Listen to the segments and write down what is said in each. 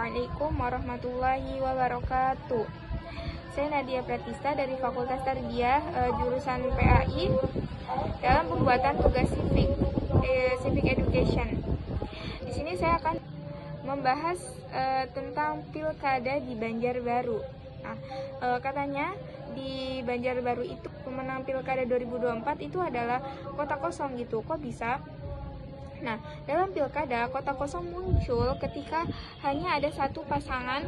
Assalamualaikum warahmatullahi wabarakatuh. Saya Nadia Pratista dari Fakultas Tarbiyah jurusan PAI dalam pembuatan tugas Civic Education. Di sini saya akan membahas tentang pilkada di Banjarbaru. Nah, katanya di Banjarbaru itu pemenang pilkada 2024 itu adalah kota kosong gitu. Kok bisa? Nah, dalam pilkada, kota kosong muncul ketika hanya ada satu pasangan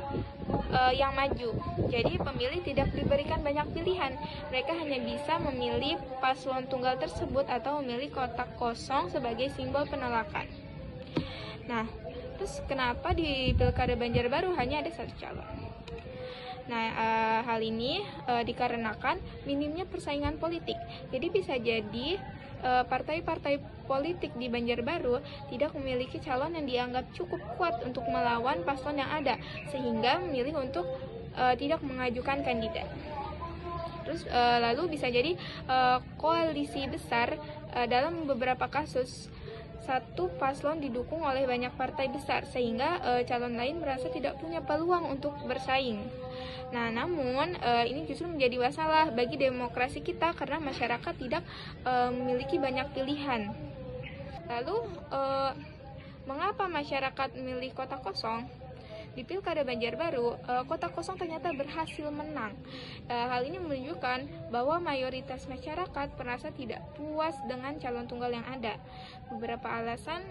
yang maju. Jadi pemilih tidak diberikan banyak pilihan. Mereka hanya bisa memilih paslon tunggal tersebut atau memilih kotak kosong sebagai simbol penolakan. Nah, terus kenapa di pilkada Banjarbaru hanya ada satu calon? Nah, hal ini dikarenakan minimnya persaingan politik. Jadi bisa jadi partai-partai politik di Banjarbaru tidak memiliki calon yang dianggap cukup kuat untuk melawan paslon yang ada, sehingga memilih untuk tidak mengajukan kandidat. Terus lalu bisa jadi koalisi besar dalam beberapa kasus satu paslon didukung oleh banyak partai besar, sehingga calon lain merasa tidak punya peluang untuk bersaing. Nah, namun ini justru menjadi masalah bagi demokrasi kita karena masyarakat tidak memiliki banyak pilihan. Lalu, mengapa masyarakat memilih kota kosong? Di pilkada Banjarbaru, kota kosong ternyata berhasil menang. Hal ini menunjukkan bahwa mayoritas masyarakat merasa tidak puas dengan calon tunggal yang ada. Beberapa alasan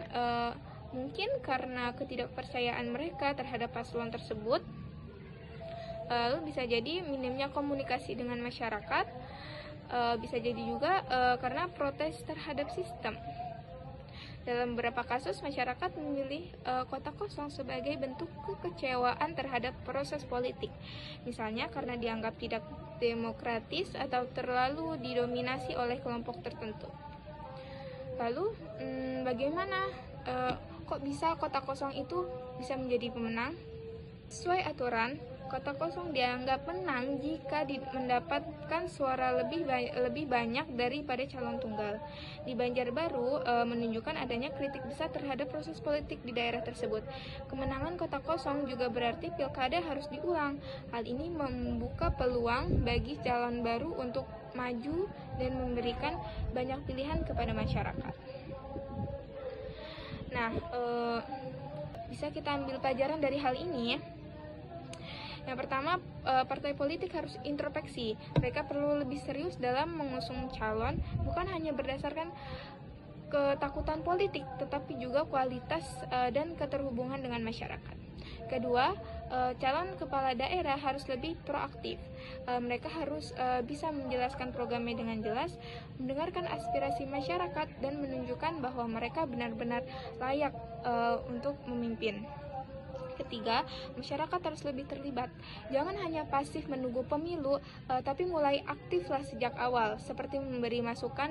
mungkin karena ketidakpercayaan mereka terhadap paslon tersebut. Lalu bisa jadi minimnya komunikasi dengan masyarakat. Bisa jadi juga karena protes terhadap sistem. Dalam beberapa kasus, masyarakat memilih kota kosong sebagai bentuk kekecewaan terhadap proses politik. Misalnya karena dianggap tidak demokratis atau terlalu didominasi oleh kelompok tertentu. Lalu, bagaimana kok bisa kota kosong itu bisa menjadi pemenang? Sesuai aturan, kota kosong dianggap menang jika mendapatkan suara lebih banyak daripada calon tunggal. Di Banjarbaru menunjukkan adanya kritik besar terhadap proses politik di daerah tersebut. Kemenangan kota kosong juga berarti pilkada harus diulang. Hal ini membuka peluang bagi calon baru untuk maju dan memberikan banyak pilihan kepada masyarakat. Nah, bisa kita ambil pelajaran dari hal ini ya. Yang pertama, partai politik harus introspeksi. Mereka perlu lebih serius dalam mengusung calon, bukan hanya berdasarkan ketakutan politik, tetapi juga kualitas dan keterhubungan dengan masyarakat. Kedua, calon kepala daerah harus lebih proaktif. Mereka harus bisa menjelaskan programnya dengan jelas, mendengarkan aspirasi masyarakat, dan menunjukkan bahwa mereka benar-benar layak untuk memimpin. Ketiga, masyarakat harus lebih terlibat. Jangan hanya pasif menunggu pemilu, tapi mulai aktiflah sejak awal, seperti memberi masukan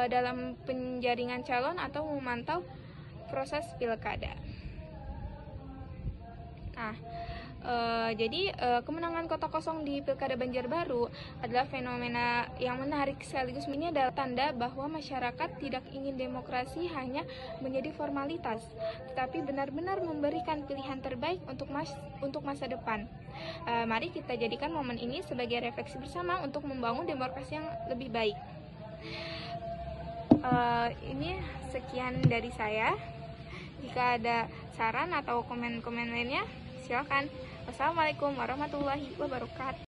dalam penjaringan calon atau memantau proses pilkada. Nah, jadi kemenangan kota kosong di pilkada Banjarbaru adalah fenomena yang menarik, sekaligus ini adalah tanda bahwa masyarakat tidak ingin demokrasi hanya menjadi formalitas, tetapi benar-benar memberikan pilihan terbaik untuk masa depan. Mari kita jadikan momen ini sebagai refleksi bersama untuk membangun demokrasi yang lebih baik. Ini sekian dari saya. Jika ada saran atau komen-komen lainnya, silakan. Wassalamualaikum warahmatullahi wabarakatuh.